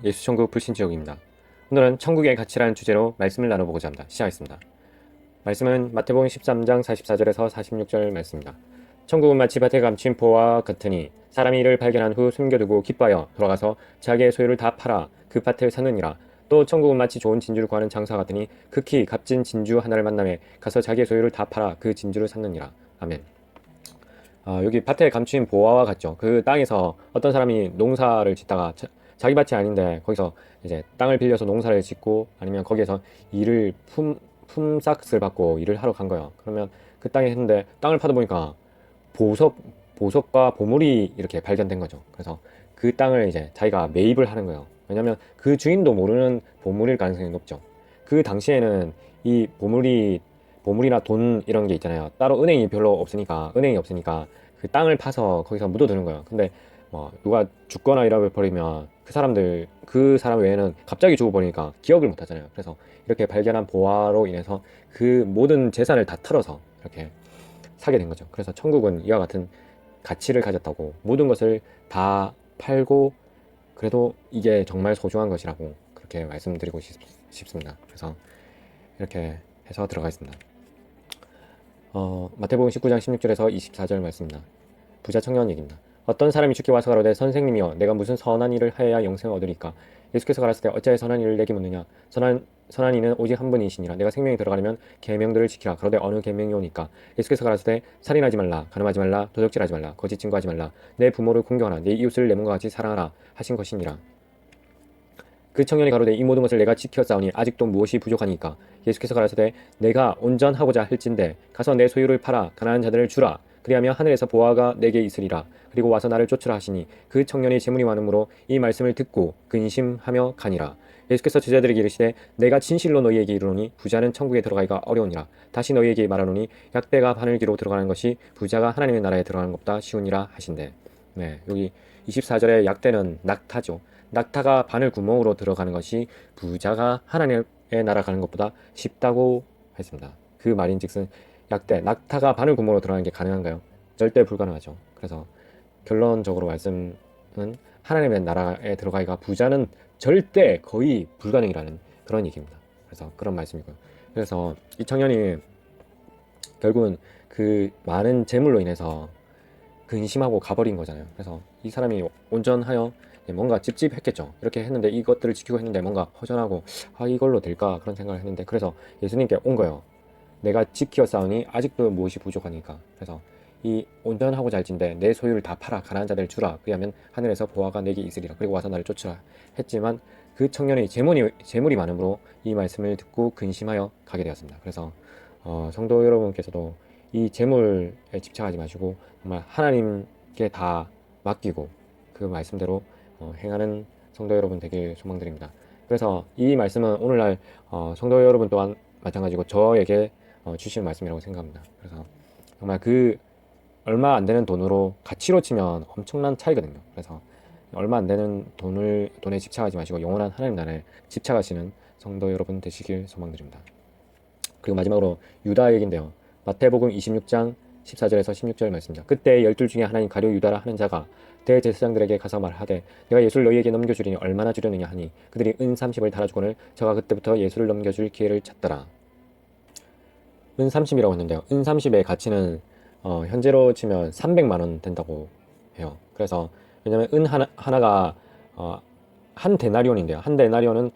예수천국 불신지옥입니다. 오늘은 천국의 가치라는 주제로 말씀을 나눠보고자 합니다. 시작하겠습니다. 말씀은 마태복음 13장 44절에서 46절 말씀입니다. 천국은 마치 밭에 감춘 보화와 같으니 사람이 이를 발견한 후 숨겨두고 기뻐하여 돌아가서 자기의 소유를 다 팔아 그 밭을 사느니라. 또 천국은 마치 좋은 진주를 구하는 장사 같으니 극히 값진 진주 하나를 만나매 가서 자기의 소유를 다 팔아 그 진주를 샀느니라. 아멘. 여기 밭에 감춘 보화와 같죠. 그 땅에서 어떤 사람이 농사를 짓다가 자기 밭이 아닌데 거기서 이제 땅을 빌려서 농사를 짓고 아니면 거기에서 일을 품삯을 받고 일을 하러 간 거예요. 그러면 그 땅에 했는데 땅을 파다 보니까 보석과 보물이 이렇게 발견된 거죠. 그래서 그 땅을 이제 자기가 매입을 하는 거예요. 왜냐면 그 주인도 모르는 보물일 가능성이 높죠. 그 당시에는 이 보물이나 돈 이런 게 있잖아요. 따로 은행이 은행이 없으니까 그 땅을 파서 거기서 묻어두는 거예요. 근데 뭐 누가 죽거나 잃어버리면 그 사람 외에는 갑자기 죽어버리니까 기억을 못 하잖아요. 그래서 이렇게 발견한 보화로 인해서 그 모든 재산을 다 털어서 이렇게 사게 된 거죠. 그래서 천국은 이와 같은 가치를 가졌다고, 모든 것을 다 팔고 그래도 이게 정말 소중한 것이라고 그렇게 말씀드리고 싶습니다. 그래서 이렇게 해서 들어가겠습니다. 마태복음 19장 16절에서 24절 말씀입니다. 부자 청년 얘기입니다. 어떤 사람이 주께 와서 가로되 선생님이여 내가 무슨 선한 일을 하여야 영생을 얻으리까? 예수께서 가라사대 어찌하여 선한 일을 내게 묻느냐? 선한 이는 오직 한 분이시니라. 내가 생명이 들어가려면 계명들을 지키라. 그러되 어느 계명이 오니까? 예수께서 가라사대 살인하지 말라, 간음하지 말라, 도적질하지 말라, 거짓 증거하지 말라, 내 부모를 공경하라, 내 이웃을 내 몸과 같이 사랑하라 하신 것이니라. 그 청년이 가로되 이 모든 것을 내가 지켰사오니 아직도 무엇이 부족하니까? 예수께서 가라사대 내가 온전하고자 할진대 가서 내 소유를 팔아 가난한 자들을 주라. 그리하면 하늘에서 보화가 내게 있으리라. 그리고 와서 나를 쫓으라 하시니 그 청년이 재물이 많으므로 이 말씀을 듣고 근심하며 가니라. 예수께서 제자들에게 이르시되 내가 진실로 너희에게 이르노니 부자는 천국에 들어가기가 어려우니라. 다시 너희에게 말하노니 약대가 바늘기로 들어가는 것이 부자가 하나님의 나라에 들어가는 것보다 쉬우니라 하신대. 네, 여기 24절에 약대는 낙타죠. 낙타가 바늘 구멍으로 들어가는 것이 부자가 하나님의 나라 가는 것보다 쉽다고 했습니다. 그 말인즉슨 낙타가 바늘 구멍으로 들어가는 게 가능한가요? 절대 불가능하죠. 그래서 결론적으로 말씀은 하나님의 나라에 들어가기가 부자는 절대 거의 불가능이라는 그런 얘기입니다. 그래서 그런 말씀이고요. 그래서 이 청년이 결국은 그 많은 재물로 인해서 근심하고 가버린 거잖아요. 그래서 이 사람이 온전하여 뭔가 찝찝했겠죠. 이렇게 했는데 이것들을 지키고 했는데 뭔가 허전하고 이걸로 될까 그런 생각을 했는데 그래서 예수님께 온 거예요. 내가 지키었사오니 아직도 무엇이 부족하니까. 그래서 이 온전하고 잘진데 내 소유를 다 팔아 가난한 자들 주라. 그리하면 하늘에서 보화가 내게 있으리라. 그리고 와서 나를 쫓으라 했지만 그 청년이 재물이 많으므로 이 말씀을 듣고 근심하여 가게 되었습니다. 그래서 성도 여러분께서도 이 재물에 집착하지 마시고 정말 하나님께 다 맡기고 그 말씀대로 행하는 성도 여러분 되길 소망드립니다. 그래서 이 말씀은 오늘날 성도 여러분 또한 마찬가지고 저에게 주시는 말씀이라고 생각합니다. 그래서 정말 그 얼마 안 되는 돈으로 가치로 치면 엄청난 차이거든요. 그래서 얼마 안 되는 돈에 집착하지 마시고 영원한 하나님 나라에 집착하시는 성도 여러분 되시길 소망드립니다. 그리고 마지막으로 유다 얘기인데요. 마태복음 26장 14절에서 16절 말씀입니다. 그때 12 중에 하나인 가룟 유다라 하는 자가 대제사장들에게 가서 말하되 내가 예수를 너희에게 넘겨주리니 얼마나 주려느냐 하니 그들이 은 30을 달아주거늘 저가 그때부터 예수를 넘겨줄 기회를 찾더라. 은 30이라고 했는데요. 은 30의 가치는 현재로 치면 300만 원 된다고 해요. 그래서 왜냐면 은 하나가 한 데나리온인데요. 한 데나리온은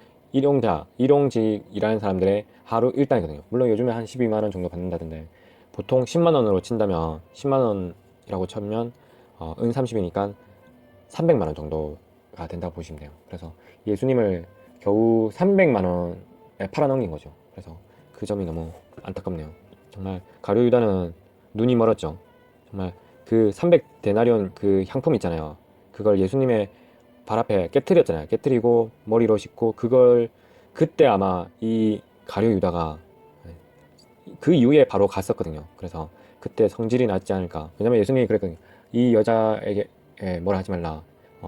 일용직이라는 사람들의 하루 일당이거든요. 물론 요즘에 한 12만 원 정도 받는다던데 보통 10만 원으로 친다면 10만 원이라고 쳐면 은 30이니까 300만 원 정도가 된다고 보시면 돼요. 그래서 예수님을 겨우 300만 원에 팔아넘긴 거죠. 그래서 그 점이 너무 안타깝네요. 정말 가룟 유다는 눈이 멀었죠. 정말 그 300데나리온 그 향품 있잖아요. 그걸 예수님의 발 앞에 깨트렸잖아요. 깨트리고 머리로 씻고 그걸 그때 아마 이 가룟 유다가 그 이후에 바로 갔었거든요. 그래서 그때 성질이 났지 않을까. 왜냐면 예수님이 그랬거든요. 이 여자에게 뭐라 하지 말라.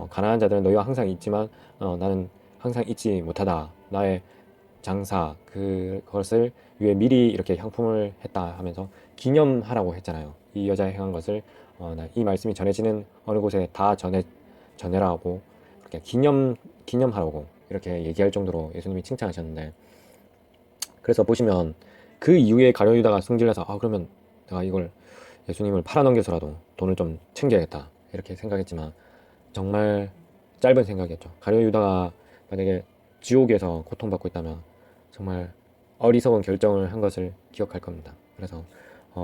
가난한 자들은 너희와 항상 있지만 나는 항상 있지 못하다. 나의 장사 그것을 위해 미리 이렇게 향품을 했다 하면서 기념하라고 했잖아요. 이 여자의 행한 것을 이 말씀이 전해지는 어느 곳에 다 전해라고 그렇게 기념하라고 이렇게 얘기할 정도로 예수님이 칭찬하셨는데, 그래서 보시면 그 이후에 가룟 유다가 승질내서 그러면 내가 이걸 예수님을 팔아넘겨서라도 돈을 좀 챙겨야겠다 이렇게 생각했지만 정말 짧은 생각이었죠. 가룟 유다가 만약에 지옥에서 고통받고 있다면 정말 어리석은 결정을 한 것을 기억할 겁니다. 그래서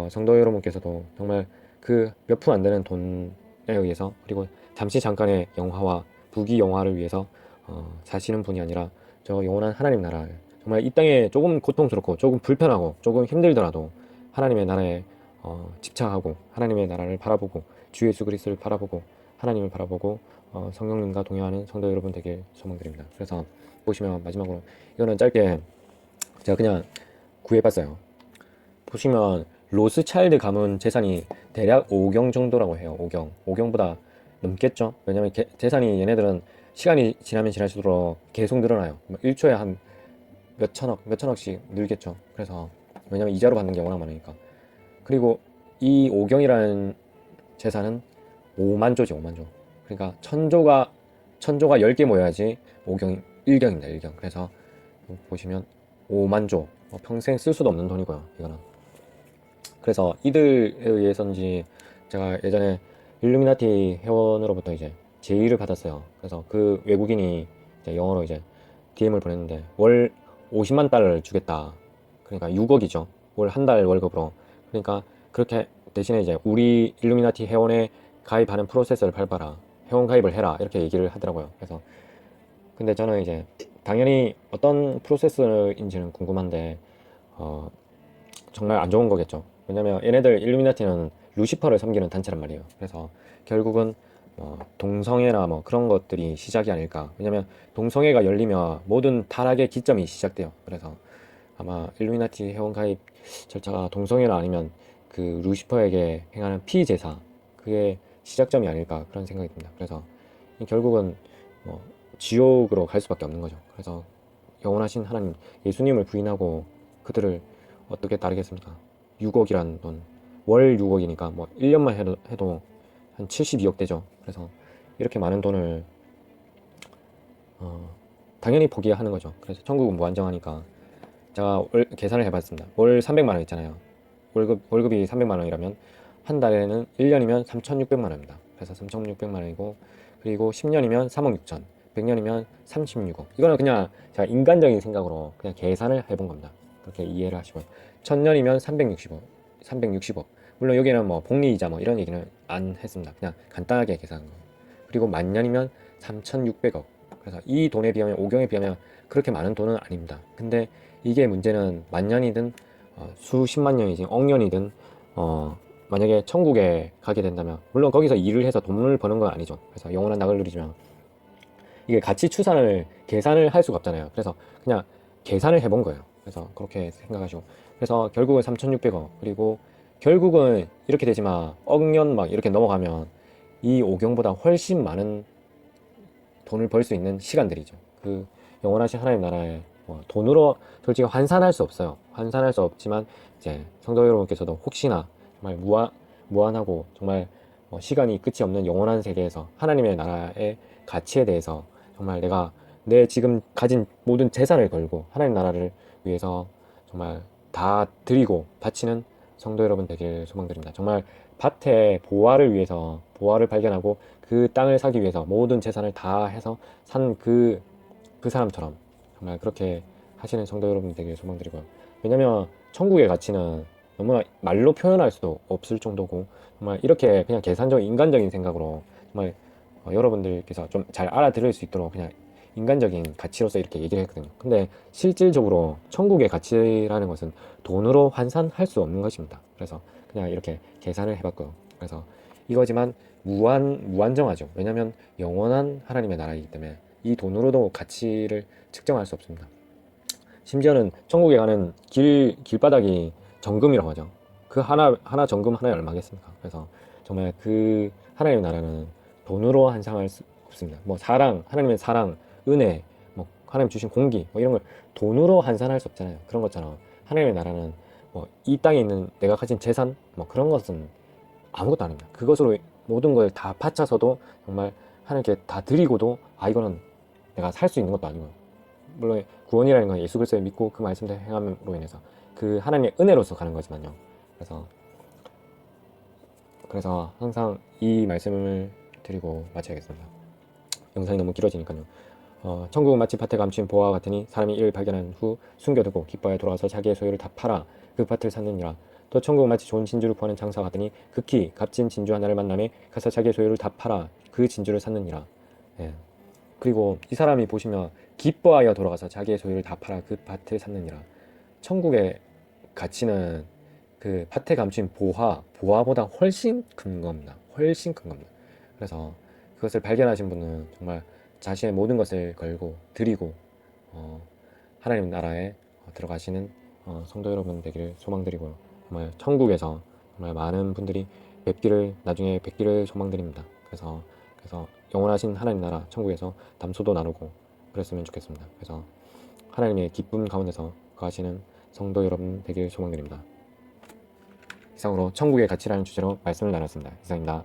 성도 여러분께서도 정말 그 몇 푼 안 되는 돈에 의해서, 그리고 잠시 잠깐의 영화와 부귀 영화를 위해서 사시는 분이 아니라 저 영원한 하나님 나라를, 정말 이 땅에 조금 고통스럽고 조금 불편하고 조금 힘들더라도 하나님의 나라에 집착하고 하나님의 나라를 바라보고 주 예수 그리스도를 바라보고 하나님을 바라보고 성령님과 동행하는 성도 여러분 되길 소망드립니다. 그래서 보시면 마지막으로 이거는 짧게 제가 그냥 구해봤어요. 보시면 로스차일드 가문 재산이 대략 5경 정도라고 해요. 5경보다 넘겠죠. 왜냐면 재산이 얘네들은 시간이 지나면 지날수록 계속 늘어나요. 1초에 한 몇천억씩 늘겠죠. 그래서 왜냐면 이자로 받는 게 워낙 많으니까. 그리고 이 5경이라는 재산은 5만조지, 5만조. 그러니까 천조가 10개 모여야지 5경이 1경입니다. 1경. 그래서 보시면 5만조, 평생 쓸 수도 없는 돈이고요, 이거는. 그래서 이들에 의해서인지 제가 예전에 일루미나티 회원으로부터 이제 제의를 받았어요. 그래서 그 외국인이 이제 영어로 이제 DM을 보냈는데 월 50만 달러를 주겠다. 그러니까 6억이죠. 월 한 달 월급으로. 그러니까 그렇게 대신에 이제 우리 일루미나티 회원에 가입하는 프로세스를 밟아라. 회원 가입을 해라. 이렇게 얘기를 하더라고요. 그래서 근데 저는 이제 당연히 어떤 프로세스인지는 궁금한데 정말 안 좋은 거겠죠. 왜냐면 얘네들 일루미나티는 루시퍼를 섬기는 단체란 말이에요. 그래서 결국은 동성애나 뭐 그런 것들이 시작이 아닐까. 왜냐면 동성애가 열리면 모든 타락의 기점이 시작돼요. 그래서 아마 일루미나티 회원 가입 절차가 동성애나 아니면 그 루시퍼에게 행하는 피제사, 그게 시작점이 아닐까 그런 생각이 듭니다. 그래서 결국은 뭐 지옥으로 갈 수밖에 없는 거죠. 그래서 영원하신 하나님 예수님을 부인하고 그들을 어떻게 따르겠습니까? 6억이라는 돈, 월 6억이니까 뭐 1년만 해도 한 72억 되죠. 그래서 이렇게 많은 돈을 당연히 포기하는 거죠. 그래서 천국은 무한정하니까 제가 계산을 해봤습니다. 월 300만 원 있잖아요. 월급이 300만 원이라면 한 달에는 1년이면 3,600만 원입니다. 그래서 3,600만 원이고, 그리고 10년이면 3억 6천, 100년이면 36억. 이거는 그냥 제가 인간적인 생각으로 그냥 계산을 해본 겁니다. 그렇게 이해를 하시고요. 1000년이면 360억. 물론 여기는 뭐 복리이자 뭐 이런 얘기는 안 했습니다. 그냥 간단하게 계산한 거. 그리고 만년이면 3,600억. 그래서 이 돈에 비하면, 5경에 비하면 그렇게 많은 돈은 아닙니다. 근데 이게 문제는 만년이든 수십만 년이지 억년이든 만약에 천국에 가게 된다면, 물론 거기서 일을 해서 돈을 버는 건 아니죠. 그래서 영원한 낙을 누리지만 이게 가치 추산을 계산을 할 수가 없잖아요. 그래서 그냥 계산을 해본 거예요. 그래서 그렇게 생각하시고, 그래서 결국은 3,600억, 그리고 결국은 이렇게 되지만 억년 막 이렇게 넘어가면 이 5경보다 훨씬 많은 돈을 벌 수 있는 시간들이죠. 그 영원하신 하나님 나라에 돈으로 솔직히 환산할 수 없어요. 환산할 수 없지만 이제 성도 여러분께서도 혹시나 정말 무한하고 정말 시간이 끝이 없는 영원한 세계에서 하나님의 나라의 가치에 대해서 정말 내가 내 지금 가진 모든 재산을 걸고 하나님 나라를 위해서 정말 다 드리고 바치는 성도 여러분 되길 소망드립니다. 정말 밭의 보화를 위해서, 보화를 발견하고 그 땅을 사기 위해서 모든 재산을 다 해서 산 그 사람처럼 정말 그렇게 하시는 성도 여러분 되길 소망드리고요. 왜냐면 천국의 가치는 너무나 말로 표현할 수도 없을 정도고, 정말 이렇게 그냥 계산적인 인간적인 생각으로 정말 여러분들께서 좀 잘 알아들을 수 있도록 그냥 인간적인 가치로서 이렇게 얘기를 했거든요. 근데 실질적으로 천국의 가치라는 것은 돈으로 환산할 수 없는 것입니다. 그래서 그냥 이렇게 계산을 해봤고요. 그래서 이거지만 무한정하죠. 왜냐하면 영원한 하나님의 나라이기 때문에 이 돈으로도 가치를 측정할 수 없습니다. 심지어는 천국에 가는 길바닥이 정금이라고 하죠. 그 하나 정금 하나에 얼마겠습니까? 그래서 정말 그 하나님의 나라는 돈으로 환산할 수 없습니다. 뭐 사랑, 하나님의 사랑, 은혜, 뭐 하나님 주신 공기, 뭐 이런 걸 돈으로 환산할 수 없잖아요. 그런 것처럼 하나님의 나라는 뭐 이 땅에 있는 내가 가진 재산, 뭐 그런 것은 아무것도 아닙니다. 그것으로 모든 걸 다 바쳐서도 정말 하나님께 다 드리고도 이거는 내가 살 수 있는 것도 아니고요. 물론 구원이라는 건 예수 그리스도를 믿고 그 말씀대로 행함으로 인해서 그 하나님의 은혜로서 가는 거지만요. 그래서 항상 이 말씀을 드리고 마쳐야겠습니다. 영상이 너무 길어지니까요. 천국은 마치 밭에 감춘 보화와 같으니 사람이 이를 발견한 후 숨겨두고 기뻐하여 돌아와서 자기의 소유를 다 팔아 그 밭을 샀느니라. 또 천국은 마치 좋은 진주를 구하는 장사와 같으니 극히 값진 진주 하나를 만남에 가서 자기의 소유를 다 팔아 그 진주를 샀느니라. 예. 그리고 이 사람이 보시면 기뻐하여 돌아가서 자기의 소유를 다 팔아 그 밭을 샀느니라. 천국의 가치는 그 밭에 감춘 보화보다 훨씬 큰 겁니다. 훨씬 큰 겁니다. 그래서 그것을 발견하신 분은 정말 자신의 모든 것을 걸고 드리고 하나님 나라에 들어가시는 성도 여러분 되기를 소망드리고요. 정말 천국에서 정말 많은 분들이 나중에 뵙기를 소망드립니다. 그래서 영원하신 하나님 나라 천국에서 담소도 나누고 그랬으면 좋겠습니다. 그래서 하나님의 기쁨 가운데서 거하시는 성도 여러분 되기를 소망드립니다. 이상으로 천국의 가치라는 주제로 말씀을 나눴습니다. 이상입니다.